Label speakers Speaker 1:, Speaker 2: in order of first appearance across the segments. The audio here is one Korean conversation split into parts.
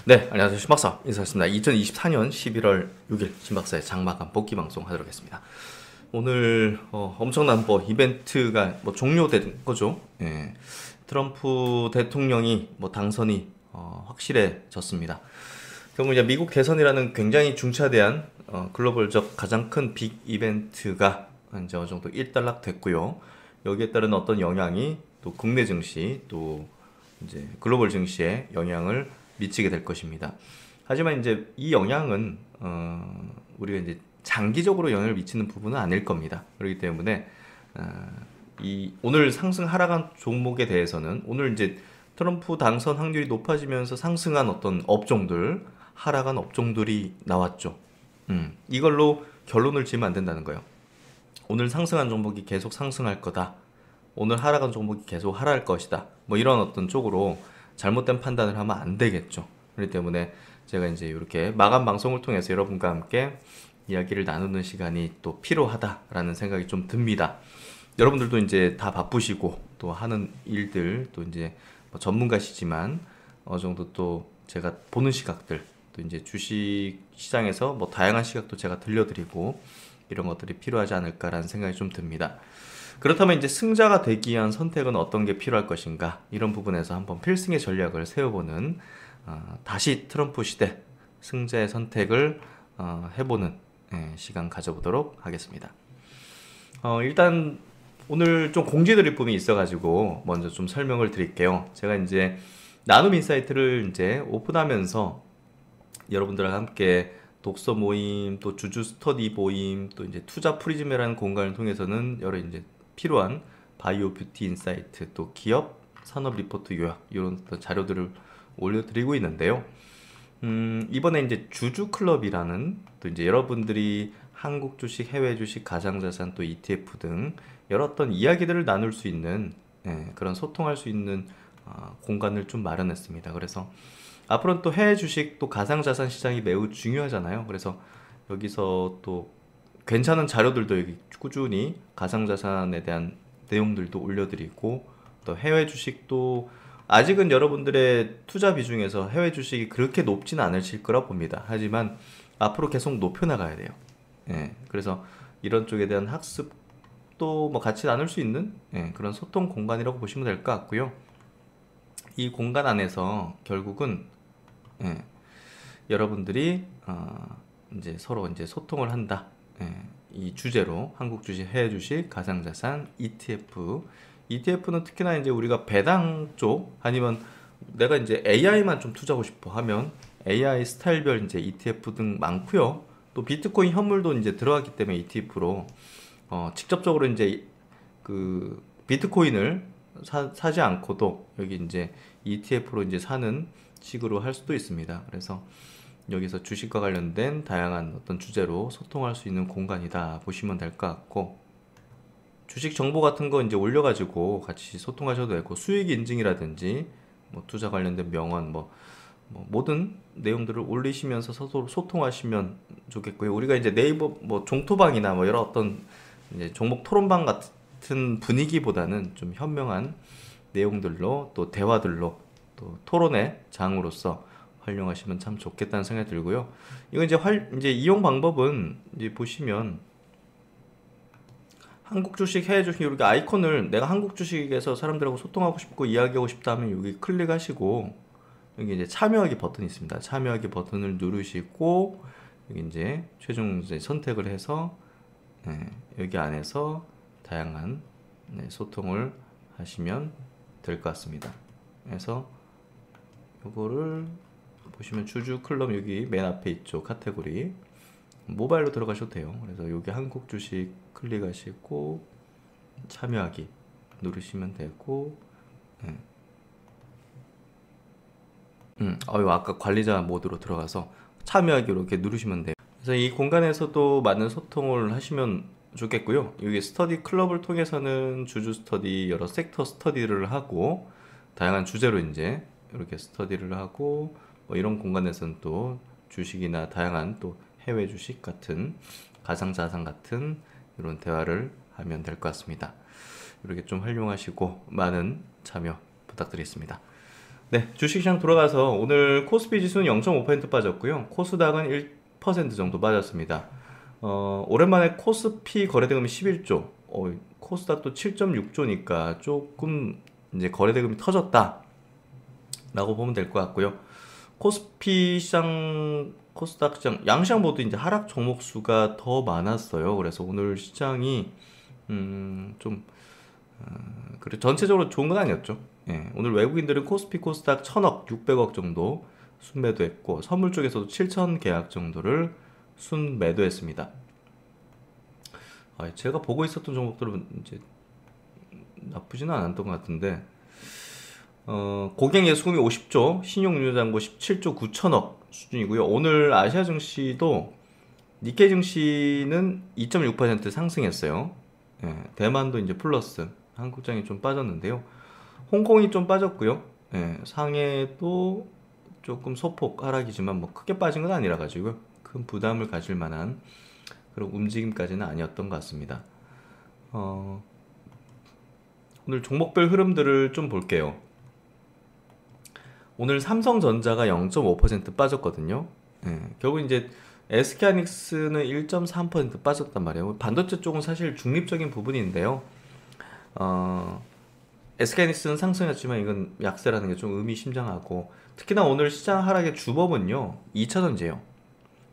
Speaker 1: 네, 안녕하세요. 신박사 인사드렸습니다. 2024년 11월 6일 신박사의 장마감 복귀 방송 하도록 하겠습니다. 오늘 엄청난 이벤트가 종료된 거죠. 예. 트럼프 대통령이 당선이 확실해졌습니다. 결국 이제 미국 대선이라는 굉장히 중차대한 글로벌적 가장 큰 빅 이벤트가 이제 어느 정도 일단락됐고요. 여기에 따른 어떤 영향이 또 국내 증시 또 이제 글로벌 증시에 영향을 미치게 될 것입니다. 하지만 이제 이 영향은 우리가 이제 장기적으로 영향을 미치는 부분은 아닐 겁니다. 그렇기 때문에 이 오늘 상승 하락한 종목에 대해서는 오늘 이제 트럼프 당선 확률이 높아지면서 상승한 어떤 업종들, 하락한 업종들이 나왔죠. 이걸로 결론을 지으면 안 된다는 거예요. 오늘 상승한 종목이 계속 상승할 거다. 오늘 하락한 종목이 계속 하락할 것이다. 이런 어떤 쪽으로 잘못된 판단을 하면 안 되겠죠. 그렇기 때문에 제가 이제 이렇게 마감 방송을 통해서 여러분과 함께 이야기를 나누는 시간이 또 필요하다라는 생각이 좀 듭니다. 여러분들도 이제 다 바쁘시고 또 하는 일들 또 이제 전문가시지만 어느 정도 또 제가 보는 시각들 또 이제 주식 시장에서 다양한 시각도 제가 들려드리고 이런 것들이 필요하지 않을까라는 생각이 좀 듭니다. 그렇다면 이제 승자가 되기 위한 선택은 어떤 게 필요할 것인가, 이런 부분에서 한번 필승의 전략을 세워보는 다시 트럼프 시대 승자의 선택을 해보는 시간 가져보도록 하겠습니다. 일단 오늘 좀 공지드릴 부분이 있어가지고 먼저 좀 설명을 드릴게요. 제가 이제 나눔 인사이트를 이제 오픈하면서 여러분들과 함께 독서 모임, 또 주주 스터디 모임, 또 이제 투자 프리즘이라는 공간을 통해서는 여러 이제 필요한 바이오 뷰티 인사이트, 또 기업 산업 리포트 요약 이런 자료들을 올려드리고 있는데요. 이번에 이제 주주 클럽이라는 또 이제 여러분들이 한국 주식, 해외 주식, 가상자산, 또 ETF 등 여러 어떤 이야기들을 나눌 수 있는 그런 소통할 수 있는 공간을 좀 마련했습니다. 그래서 앞으로는 또 해외 주식, 또 가상자산 시장이 매우 중요하잖아요. 그래서 여기서 또 괜찮은 자료들도 여기 꾸준히 가상자산에 대한 내용들도 올려드리고, 또 해외 주식도 아직은 여러분들의 투자 비중에서 해외 주식이 그렇게 높지는 않으실 거라 봅니다. 하지만 앞으로 계속 높여나가야 돼요. 그래서 이런 쪽에 대한 학습도 같이 나눌 수 있는 그런 소통 공간이라고 보시면 될 것 같고요. 이 공간 안에서 결국은 여러분들이 이제 서로 이제 소통을 한다. 이 주제로 한국 주식, 해외 주식, 가상자산, ETF는 특히나 이제 우리가 배당 쪽 아니면 내가 이제 AI만 좀 투자하고 싶어 하면 AI 스타일별 이제 ETF 등 많고요. 또 비트코인 현물도 이제 들어갔기 때문에 ETF로 직접적으로 이제 그 비트코인을 사지 않고도 여기 이제 ETF로 이제 사는 식으로 할 수도 있습니다. 그래서 여기서 주식과 관련된 다양한 어떤 주제로 소통할 수 있는 공간이다 보시면 될 것 같고, 주식 정보 같은 거 이제 올려가지고 같이 소통하셔도 되고, 수익 인증이라든지 투자 관련된 명언 모든 내용들을 올리시면서 서로 소통하시면 좋겠고요. 우리가 이제 네이버 종토방이나 여러 어떤 이제 종목 토론방 같은 분위기보다는 좀 현명한 내용들로 또 대화들로 또 토론의 장으로서 활용하시면 참 좋겠다는 생각이 들고요. 이거 이제 이용 방법은 이제 보시면 한국 주식, 해외 주식 이렇게 아이콘을 내가 한국 주식에서 사람들하고 소통하고 싶고 이야기하고 싶다 하면 여기 클릭하시고 여기 이제 참여하기 버튼이 있습니다. 참여하기 버튼을 누르시고 여기 이제 최종 이제 선택을 해서 여기 안에서 다양한 소통을 하시면 될 것 같습니다. 그래서 이거를 보시면 주주 클럽 여기 맨 앞에 있죠. 카테고리 모바일로 들어가셔도 돼요. 그래서 여기 한국 주식 클릭하시고 참여하기 누르시면 되고, 아까 관리자 모드로 들어가서 참여하기 이렇게 누르시면 돼요. 그래서 이 공간에서도 많은 소통을 하시면 좋겠고요. 여기 스터디 클럽을 통해서는 주주 스터디, 여러 섹터 스터디를 하고 다양한 주제로 이제 이렇게 스터디를 하고 이런 공간에서는 또 주식이나 다양한 또 해외 주식 같은 가상자산 같은 이런 대화를 하면 될 것 같습니다. 이렇게 좀 활용하시고 많은 참여 부탁드리겠습니다. 네, 주식시장 돌아가서 오늘 코스피 지수는 0.5% 빠졌고요. 코스닥은 1% 정도 빠졌습니다. 오랜만에 코스피 거래대금이 11조, 코스닥도 7.6조니까 조금 이제 거래대금이 터졌다라고 보면 될 것 같고요. 코스피 시장, 코스닥 시장, 양시장 모두 이제 하락 종목 수가 더 많았어요. 그래서 오늘 시장이 좀 그래 전체적으로 좋은 건 아니었죠. 예, 오늘 외국인들은 코스피 코스닥 1000억, 600억 정도 순매도했고 선물 쪽에서도 7000 계약 정도를 순매도했습니다. 제가 보고 있었던 종목들은 이제 나쁘지는 않았던 것 같은데 고객 예수금이 50조, 신용유효장고 17조 9천억 수준이고요. 오늘 아시아 증시도 니케이 증시는 2.6% 상승했어요. 예, 대만도 이제 플러스, 한국장이 좀 빠졌는데요. 홍콩이 좀 빠졌고요. 예, 상해도 조금 소폭 하락이지만 뭐 크게 빠진 건 아니라 가지고 큰 부담을 가질 만한 그런 움직임까지는 아니었던 것 같습니다. 오늘 종목별 흐름들을 좀 볼게요. 오늘 삼성전자가 0.5% 빠졌거든요. 예, 결국 이제 SK하이닉스는 1.3% 빠졌단 말이에요. 반도체 쪽은 사실 중립적인 부분인데요. SK하이닉스는 상승했지만 이건 약세라는 게 좀 의미심장하고, 특히나 오늘 시장 하락의 주범은요 2차전지예요.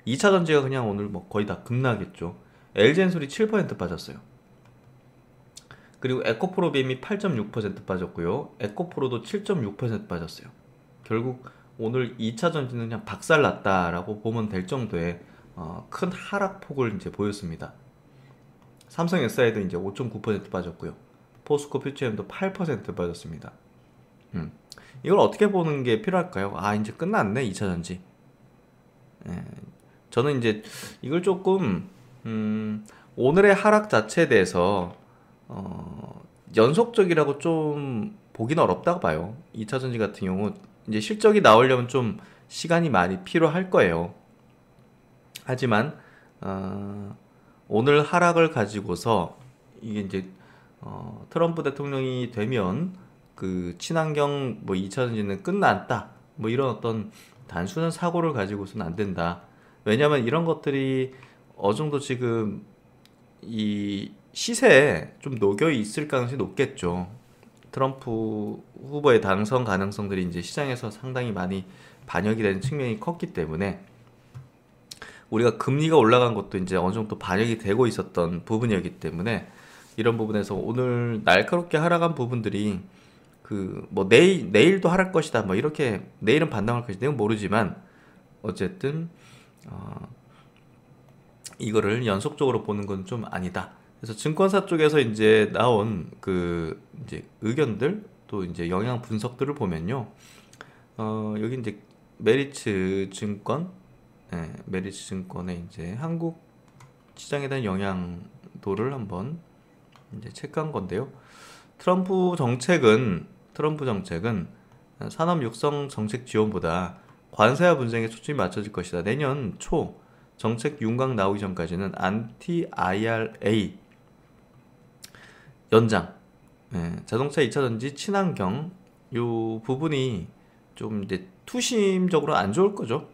Speaker 1: 2차전지가 그냥 오늘 뭐 거의 다 급락했죠. LG엔솔이 7% 빠졌어요. 그리고 에코프로비엠이 8.6% 빠졌고요. 에코프로도 7.6% 빠졌어요. 결국 오늘 2차전지는 그냥 박살났다라고 보면 될 정도의 큰 하락폭을 이제 보였습니다. 삼성 SI도 이제 5.9% 빠졌고요. 포스코 퓨처엠도 8% 빠졌습니다. 이걸 어떻게 보는 게 필요할까요? 이제 끝났네 2차전지. 예, 저는 이제 이걸 조금 오늘의 하락 자체에 대해서 연속적이라고 좀 보긴 어렵다고 봐요. 2차전지 같은 경우 이제 실적이 나오려면 좀 시간이 많이 필요할 거예요. 하지만 오늘 하락을 가지고서 이게 이제 트럼프 대통령이 되면 그 친환경 뭐 2차전지는 끝났다 뭐 이런 어떤 단순한 사고를 가지고서는 안 된다. 왜냐하면 이런 것들이 어느 정도 지금 이 시세에 좀 녹여 있을 가능성이 높겠죠. 트럼프 후보의 당선 가능성들이 이제 시장에서 상당히 많이 반영이 되는 측면이 컸기 때문에 우리가 금리가 올라간 것도 이제 어느 정도 반영이 되고 있었던 부분이었기 때문에 이런 부분에서 오늘 날카롭게 하락한 부분들이 그 뭐 내일도 하락 것이다 뭐 이렇게 내일은 반등할 것이다 이건 모르지만 어쨌든 이거를 연속적으로 보는 건 좀 아니다. 그래서 증권사 쪽에서 이제 나온 그 이제 의견들 또 이제 영향 분석들을 보면요. 여기 이제 메리츠 증권, 메리츠 증권의 이제 한국 시장에 대한 영향도를 한번 이제 체크한 건데요. 트럼프 정책은 산업 육성 정책 지원보다 관세와 분쟁에 초점이 맞춰질 것이다. 내년 초 정책 윤곽 나오기 전까지는 안티 IRA 연장, 자동차 2차전지 친환경 요 부분이 좀 이제 투심적으로 안 좋을 거죠.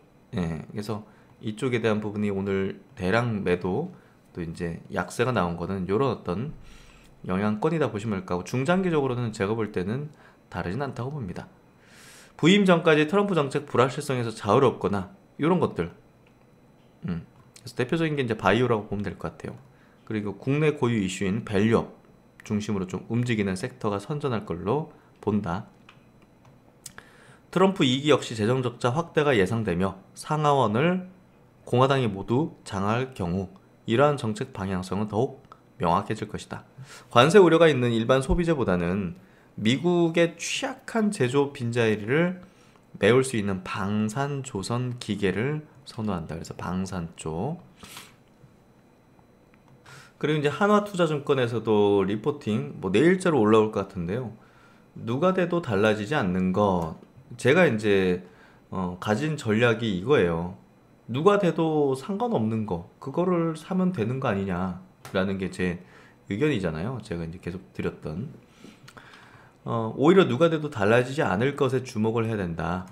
Speaker 1: 그래서 이쪽에 대한 부분이 오늘 대량 매도 또 이제 약세가 나온 거는 이런 어떤 영향권이다 보시면 될까 하고, 중장기적으로는 제가 볼 때는 다르진 않다고 봅니다. 부임 전까지 트럼프 정책 불확실성에서 자유롭거나 이런 것들. 그래서 대표적인 게 이제 바이오라고 보면 될 것 같아요. 그리고 국내 고유 이슈인 밸류업 중심으로 좀 움직이는 섹터가 선전할 걸로 본다. 트럼프 2기 역시 재정 적자 확대가 예상되며 상하원을 공화당이 모두 장악할 경우 이러한 정책 방향성은 더욱 명확해질 것이다. 관세 우려가 있는 일반 소비재보다는 미국의 취약한 제조 빈자리를 메울 수 있는 방산 조선 기계를 선호한다. 그래서 방산 쪽. 그리고 이제 한화투자증권에서도 리포팅 뭐 내일자로 올라올 것 같은데요. 누가 돼도 달라지지 않는 것. 제가 이제 가진 전략이 이거예요. 누가 돼도 상관없는 거, 그거를 사면 되는 거 아니냐라는 게 제 의견이잖아요. 제가 이제 계속 드렸던. 오히려 누가 돼도 달라지지 않을 것에 주목을 해야 된다.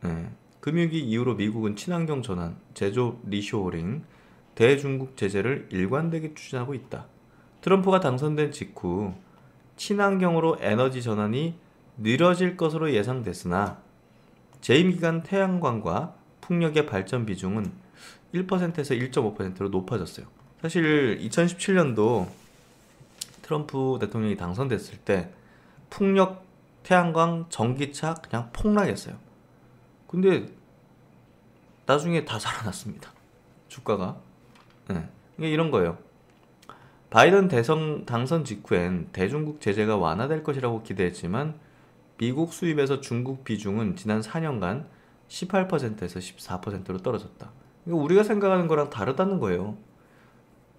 Speaker 1: 예. 금융위기 이후로 미국은 친환경 전환, 제조업 리쇼어링, 대중국 제재를 일관되게 추진하고 있다. 트럼프가 당선된 직후 친환경으로 에너지 전환이 느려질 것으로 예상됐으나 재임 기간 태양광과 풍력의 발전 비중은 1%에서 1.5%로 높아졌어요. 사실 2017년도 트럼프 대통령이 당선됐을 때 풍력, 태양광, 전기차 그냥 폭락했어요. 근데 나중에 다 살아났습니다. 주가가. 네. 이게 이런 거예요. 바이든 당선 직후엔 대중국 제재가 완화될 것이라고 기대했지만 미국 수입에서 중국 비중은 지난 4년간 18%에서 14%로 떨어졌다. 이거 우리가 생각하는 거랑 다르다는 거예요.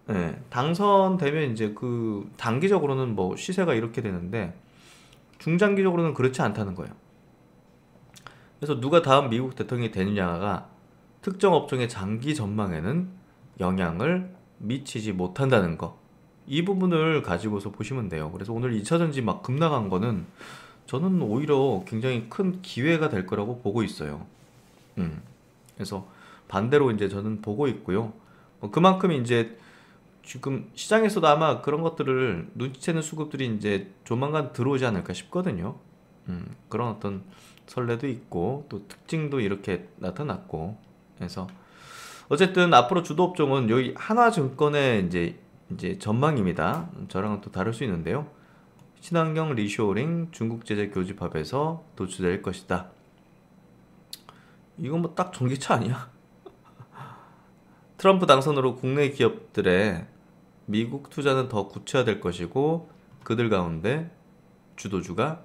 Speaker 1: 네, 당선되면 이제 그 단기적으로는 뭐 시세가 이렇게 되는데 중장기적으로는 그렇지 않다는 거예요. 그래서 누가 다음 미국 대통령이 되느냐가 특정 업종의 장기 전망에는 영향을 미치지 못한다는 거. 이 부분을 가지고서 보시면 돼요. 그래서 오늘 2차전지 막 급락한 거는 저는 오히려 굉장히 큰 기회가 될 거라고 보고 있어요. 그래서 반대로 이제 저는 보고 있고요. 그만큼 이제 지금 시장에서도 아마 그런 것들을 눈치채는 수급들이 이제 조만간 들어오지 않을까 싶거든요. 그런 어떤 선례도 있고 또 특징도 이렇게 나타났고 그래서 어쨌든 앞으로 주도 업종은 여기 하나증권의 이제 전망입니다. 저랑은 또 다를 수 있는데요. 친환경 리쇼어링 중국 제재 교집합에서 도출될 것이다. 이건 뭐 딱 전기차 아니야? 트럼프 당선으로 국내 기업들의 미국 투자는 더 구체화될 것이고 그들 가운데 주도주가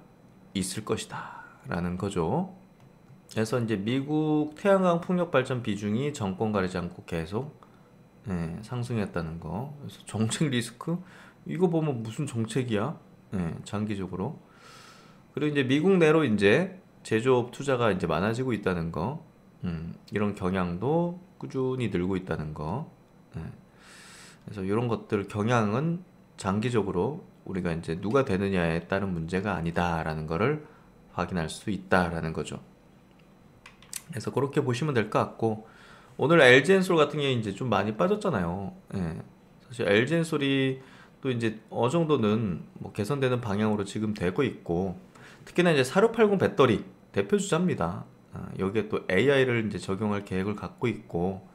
Speaker 1: 있을 것이다 라는 거죠. 그래서 이제 미국 태양광 풍력 발전 비중이 정권 가리지 않고 계속 상승했다는 거. 그래서 정책 리스크 이거 보면 무슨 정책이야? 장기적으로. 그리고 이제 미국 내로 이제 제조업 투자가 이제 많아지고 있다는 거. 이런 경향도 꾸준히 늘고 있다는 거. 그래서 이런 것들 경향은 장기적으로 우리가 이제 누가 되느냐에 따른 문제가 아니다라는 거를 확인할 수 있다라는 거죠. 그래서 그렇게 보시면 될 것 같고 오늘 LG엔솔 같은 게 이제 좀 많이 빠졌잖아요. 사실 LG엔솔이 또 이제 어느 정도는 뭐 개선되는 방향으로 지금 되고 있고 특히나 이제 4680 배터리 대표 주자입니다. 여기에 또 AI를 이제 적용할 계획을 갖고 있고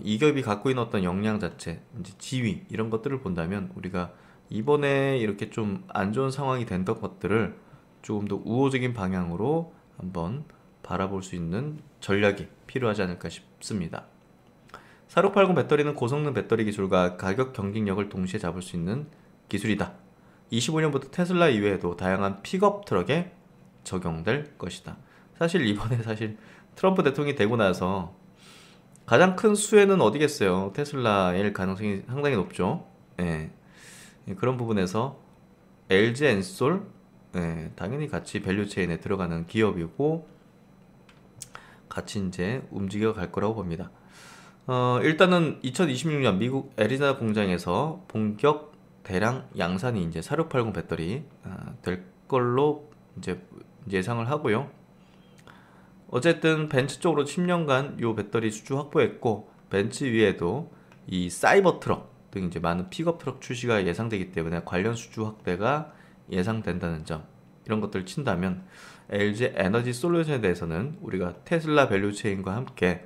Speaker 1: 이 기업이 갖고 있는 어떤 역량 자체, 이제 지위 이런 것들을 본다면 우리가 이번에 이렇게 좀 안 좋은 상황이 됐던 것들을 조금 더 우호적인 방향으로 한번 바라볼 수 있는 전략이 필요하지 않을까 싶습니다. 4680 배터리는 고성능 배터리 기술과 가격 경쟁력을 동시에 잡을 수 있는 기술이다. 25년부터 테슬라 이외에도 다양한 픽업 트럭에 적용될 것이다. 사실 이번에 트럼프 대통령이 되고 나서 가장 큰 수혜는 어디겠어요? 테슬라일 가능성이 상당히 높죠. 그런 부분에서 LG 엔솔 당연히 같이 밸류체인에 들어가는 기업이고 같이 이제 움직여 갈 거라고 봅니다. 일단은 2026년 미국 애리조나 공장에서 본격 대량 양산이 이제 4680 배터리 될 걸로 이제 예상을 하고요. 어쨌든 벤츠 쪽으로 10년간 요 배터리 수주 확보했고 벤츠 위에도 이 사이버 트럭 등 이제 많은 픽업 트럭 출시가 예상되기 때문에 관련 수주 확대가 예상된다는 점 이런 것들을 친다면 LG 에너지 솔루션에 대해서는 우리가 테슬라 밸류체인과 함께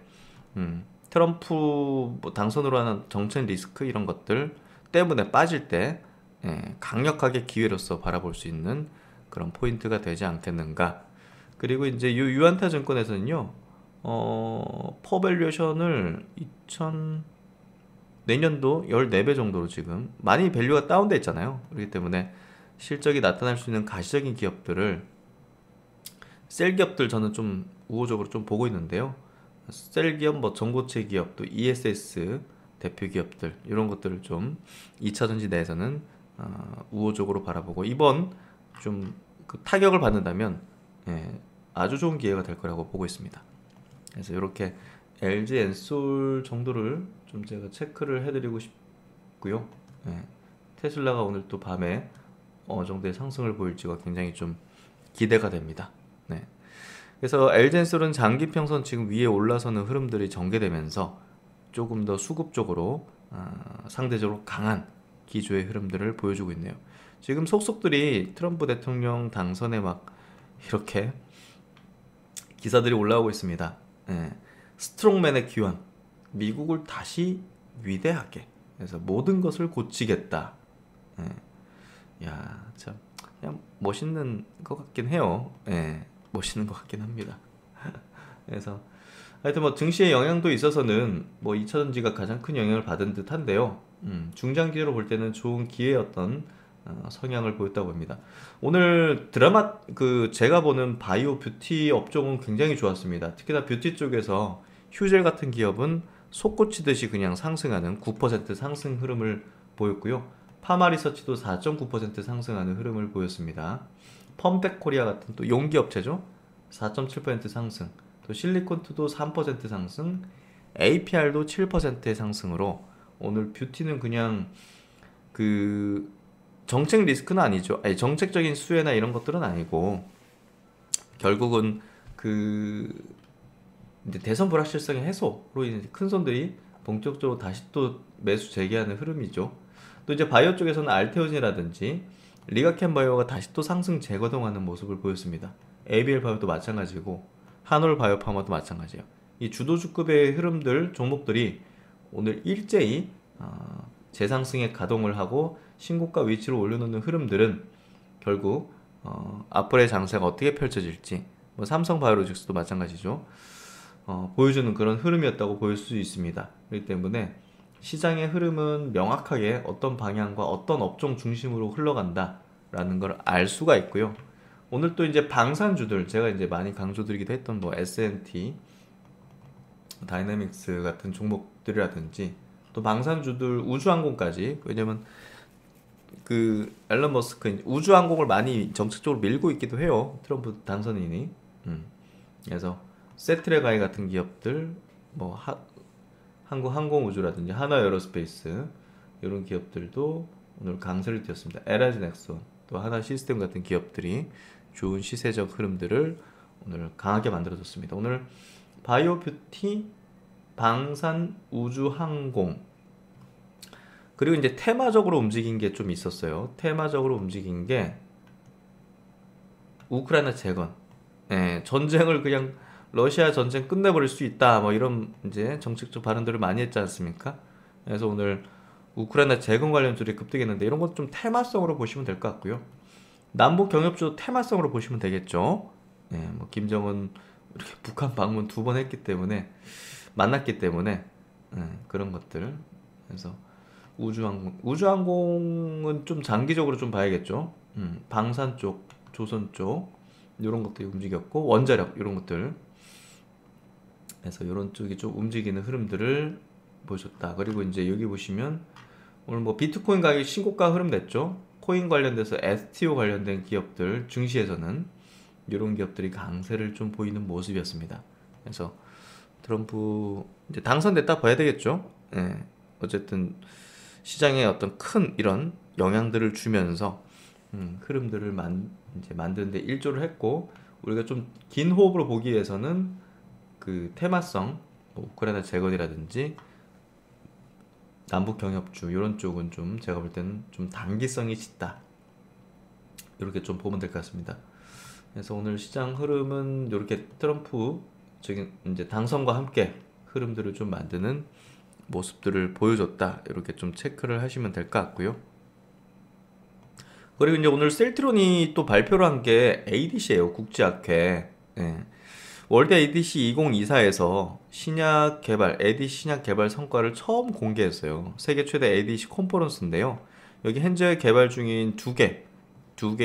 Speaker 1: 트럼프 뭐 당선으로 하는 정책 리스크 이런 것들 때문에 빠질 때 강력하게 기회로서 바라볼 수 있는 그런 포인트가 되지 않겠는가. 그리고 이제 유안타 증권에서는요, 퍼밸류에이션을 내년도 14배 정도로 지금 많이 밸류가 다운돼 있잖아요. 그렇기 때문에 실적이 나타날 수 있는 가시적인 기업들을 셀 기업들 저는 좀 우호적으로 좀 보고 있는데요. 셀 기업, 뭐 전고체 기업, 또 ESS 대표 기업들 이런 것들을 좀 2차 전지 내에서는 우호적으로 바라보고 이번 좀 그 타격을 받는다면 아주 좋은 기회가 될 거라고 보고 있습니다. 그래서 이렇게 LG 엔솔 정도를 좀 제가 체크를 해드리고 싶고요. 테슬라가 오늘 또 밤에 어느 정도의 상승을 보일지가 굉장히 좀 기대가 됩니다. 네. 그래서 엘젠솔은 장기평선 지금 위에 올라서는 흐름들이 전개되면서 조금 더 수급 쪽으로 상대적으로 강한 기조의 흐름들을 보여주고 있네요. 지금 속속들이 트럼프 대통령 당선에 막 이렇게 기사들이 올라오고 있습니다. 예. 스트롱맨의 기원, 미국을 다시 위대하게, 그래서 모든 것을 고치겠다. 예. 야, 참 그냥 멋있는 것 같긴 해요. 예. 멋있는 것 같긴 합니다. 그래서 하여튼 뭐 증시의 영향도 있어서는 뭐 2차전지가 가장 큰 영향을 받은 듯한데요. 중장기로 볼 때는 좋은 기회였던 성향을 보였다고 봅니다. 오늘 드라마 제가 보는 바이오 뷰티 업종은 굉장히 좋았습니다. 특히나 뷰티 쪽에서 휴젤 같은 기업은 솟구치듯이 그냥 상승하는 9% 상승 흐름을 보였고요. 파마리서치도 4.9% 상승하는 흐름을 보였습니다. 펌텍 코리아 같은 또 용기 업체죠. 4.7% 상승. 또 실리콘투도 3% 상승. APR도 7%의 상승으로 오늘 뷰티는 그냥 정책 리스크는 아니죠. 아니, 정책적인 수혜나 이런 것들은 아니고 결국은 이제 대선 불확실성의 해소로 인해 큰 손들이 본격적으로 다시 또 매수 재개하는 흐름이죠. 또 이제 바이오 쪽에서는 알테오진이라든지 리가켄 바이오가 다시 또 상승 재거동하는 모습을 보였습니다. ABL 바이오도 마찬가지고 한올 바이오파마도 마찬가지예요. 이 주도주급의 흐름들 종목들이 오늘 일제히 재상승에 가동을 하고 신고가 위치로 올려놓는 흐름들은 결국 앞으로의 장세가 어떻게 펼쳐질지, 뭐 삼성바이오로직스도 마찬가지죠. 보여주는 그런 흐름이었다고 보일 수 있습니다. 그렇기 때문에 시장의 흐름은 명확하게 어떤 방향과 어떤 업종 중심으로 흘러간다라는 걸 알 수가 있고요. 오늘 또 이제 방산주들, 제가 이제 많이 강조드리기도 했던 뭐 S&T, 다이내믹스 같은 종목들이라든지 또 방산주들, 우주항공까지, 왜냐면 앨런 머스크 우주항공을 많이 정책적으로 밀고 있기도 해요. 트럼프 당선인이. 그래서 세트레가이 같은 기업들, 뭐 한국항공우주라든지 하나에어로스페이스 이런 기업들도 오늘 강세를 띄었습니다. LG 넥슨, 또 하나시스템 같은 기업들이 좋은 시세적 흐름들을 오늘 강하게 만들어줬습니다. 오늘 바이오 뷰티, 방산, 우주, 항공, 그리고 이제 테마적으로 움직인 게 좀 있었어요. 테마적으로 움직인 게 우크라이나 재건. 예, 전쟁을 그냥 러시아 전쟁 끝내버릴 수 있다, 뭐 이런 이제 정책적 발언들을 많이 했지 않습니까? 그래서 오늘 우크라이나 재건 관련주들이 급등했는데 이런 것 좀 테마성으로 보시면 될 것 같고요. 남북 경협주 테마성으로 보시면 되겠죠. 예, 뭐 김정은 이렇게 북한 방문 2번 했기 때문에, 만났기 때문에, 그런 것들. 그래서 우주항공은 좀 장기적으로 좀 봐야겠죠. 방산 쪽, 조선 쪽 이런 것들이 움직였고, 원자력 이런 것들. 그래서 이런 쪽이 좀 움직이는 흐름들을 보여줬다. 그리고 이제 여기 보시면 오늘 뭐 비트코인 가격이 신고가 흐름 냈죠. 코인 관련돼서 STO 관련된 기업들 증시에서는 이런 기업들이 강세를 좀 보이는 모습이었습니다. 그래서 트럼프 이제 당선됐다 봐야 되겠죠. 예. 어쨌든 시장에 어떤 큰 이런 영향들을 주면서 흐름들을 이제 만드는데 일조를 했고, 우리가 좀 긴 호흡으로 보기 위해서는 테마성, 뭐 우크라이나 재건이라든지 남북 경협주 이런 쪽은 좀 제가 볼 때는 좀 단기성이 짙다, 이렇게 좀 보면 될 것 같습니다. 그래서 오늘 시장 흐름은 이렇게 트럼프적인 이제 당선과 함께 흐름들을 좀 만드는 모습들을 보여줬다, 이렇게 좀 체크를 하시면 될 것 같고요. 그리고 이제 오늘 셀트론이 또 발표를 한 게 ADC예요. 국제학회. 예. 월드 ADC 2024에서 ADC 신약 개발 성과를 처음 공개했어요. 세계 최대 ADC 컨퍼런스인데요. 여기 현재 개발 중인 두 개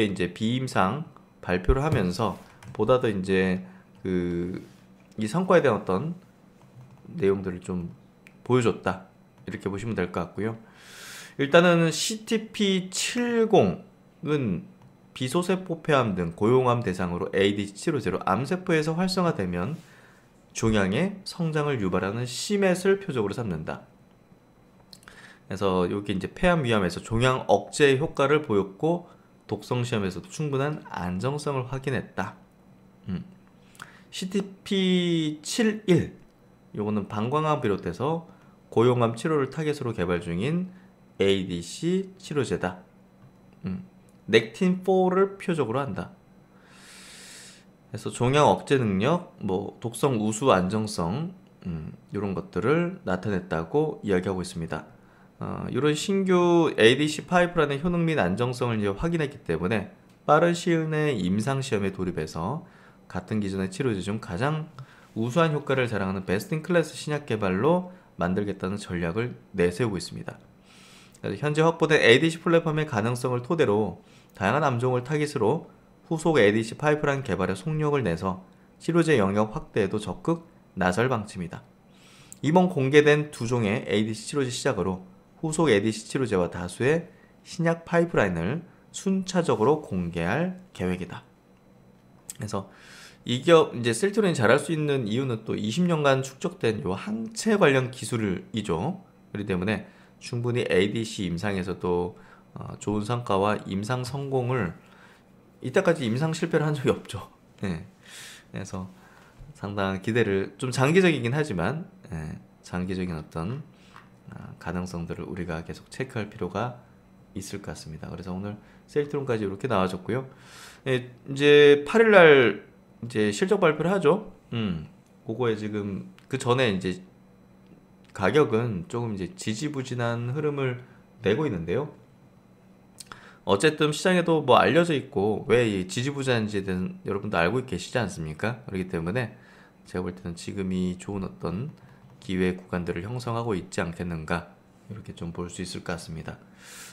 Speaker 1: 이제 비임상 발표를 하면서 보다 더 이제 이 성과에 대한 어떤 내용들을 좀 보여줬다, 이렇게 보시면 될 것 같고요. 일단은 CTP70은 비소세포 폐암 등 고용암 대상으로 ADC 치료제로 암세포에서 활성화되면 종양의 성장을 유발하는 CMET을 표적으로 삼는다. 그래서 여기 이제 폐암 위암에서 종양 억제 효과를 보였고, 독성 시험에서도 충분한 안정성을 확인했다. CTP71 요거는 방광암 비롯해서 고용암 치료를 타겟으로 개발 중인 ADC 치료제다. 넥틴4를 표적으로 한다. 그래서 종양 억제 능력, 뭐 독성 우수 안정성 이런 것들을 나타냈다고 이야기하고 있습니다. 이런 신규 ADC 파이프라인의 효능 및 안정성을 이제 확인했기 때문에 빠른 시일 내에 임상 시험에 돌입해서 같은 기존의 치료제 중 가장 우수한 효과를 자랑하는 베스트 인 클래스 신약 개발로 만들겠다는 전략을 내세우고 있습니다. 현재 확보된 ADC 플랫폼의 가능성을 토대로 다양한 암종을 타깃으로 후속 ADC 파이프라인 개발에 속력을 내서 치료제 영역 확대에도 적극 나설 방침이다. 이번 공개된 두 종의 ADC 치료제 시작으로 후속 ADC 치료제와 다수의 신약 파이프라인을 순차적으로 공개할 계획이다. 그래서 이 기업 이제 셀트론이 잘할 수 있는 이유는 또 20년간 축적된 요 항체 관련 기술이죠. 그렇기 때문에 충분히 ADC 임상에서도 좋은 성과와 임상 성공을 이때까지 임상 실패를 한 적이 없죠. 네. 그래서 상당한 기대를 좀 장기적이긴 하지만 장기적인 어떤 가능성들을 우리가 계속 체크할 필요가 있을 것 같습니다. 그래서 오늘 셀트론까지 이렇게 나와줬고요. 이제 8일날 이제 실적 발표를 하죠. 그거에 지금 그 전에 이제 가격은 조금 이제 지지부진한 흐름을 내고 있는데요. 어쨌든 시장에도 뭐 알려져 있고 왜 지지부진한지에 대해서 여러분도 알고 계시지 않습니까? 그렇기 때문에 제가 볼 때는 지금이 좋은 어떤 기회 구간들을 형성하고 있지 않겠는가 이렇게 좀 볼 수 있을 것 같습니다.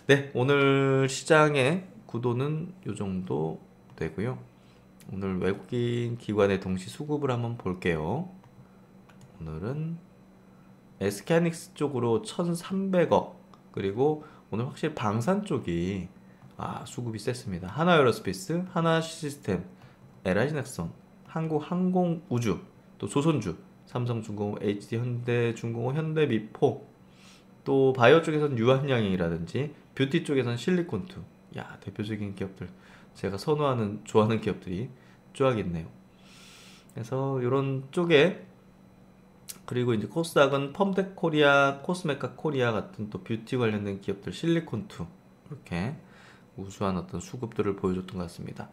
Speaker 1: 네, 오늘 시장의 구도는 이 정도 되고요. 오늘 외국인 기관의 동시 수급을 한번 볼게요. 오늘은 SK하이닉스 쪽으로 1,300억 그리고 오늘 확실히 방산 쪽이 수급이 셌습니다. 하나에어로스페이스, 하나시스템, LI진엑선, 한국항공우주, 또 조선주, 삼성중공업, HD현대중공업, 현대미포, 또 바이오 쪽에서는 유한양행이라든지 뷰티 쪽에서는 실리콘투. 대표적인 기업들, 제가 선호하는 좋아하는 기업들이 쫙 있네요. 그래서 이런 쪽에 그리고 이제 코스닥은 펌텍 코리아, 코스메카 코리아 같은 또 뷰티 관련된 기업들, 실리콘투 이렇게 우수한 어떤 수급들을 보여줬던 것 같습니다.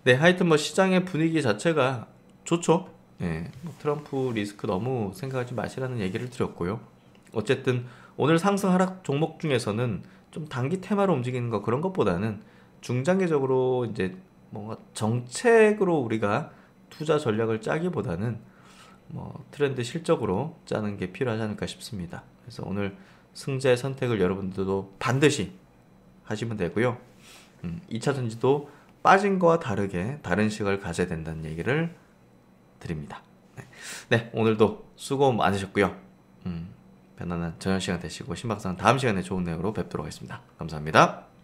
Speaker 1: 네, 하여튼 뭐 시장의 분위기 자체가 좋죠. 네, 뭐 트럼프 리스크 너무 생각하지 마시라는 얘기를 드렸고요. 어쨌든 오늘 상승 하락 종목 중에서는 좀 단기 테마로 움직이는 거 그런 것보다는 중장기적으로 이제 뭔가 정책으로 우리가 투자 전략을 짜기보다는 뭐 트렌드 실적으로 짜는 게 필요하지 않을까 싶습니다. 그래서 오늘 승자의 선택을 여러분들도 반드시 하시면 되고요. 2차 전지도 빠진 거와 다르게 다른 시각을 가져야 된다는 얘기를 드립니다. 네, 오늘도 수고 많으셨고요. 편안한 저녁 시간 되시고 신박사는 다음 시간에 좋은 내용으로 뵙도록 하겠습니다. 감사합니다.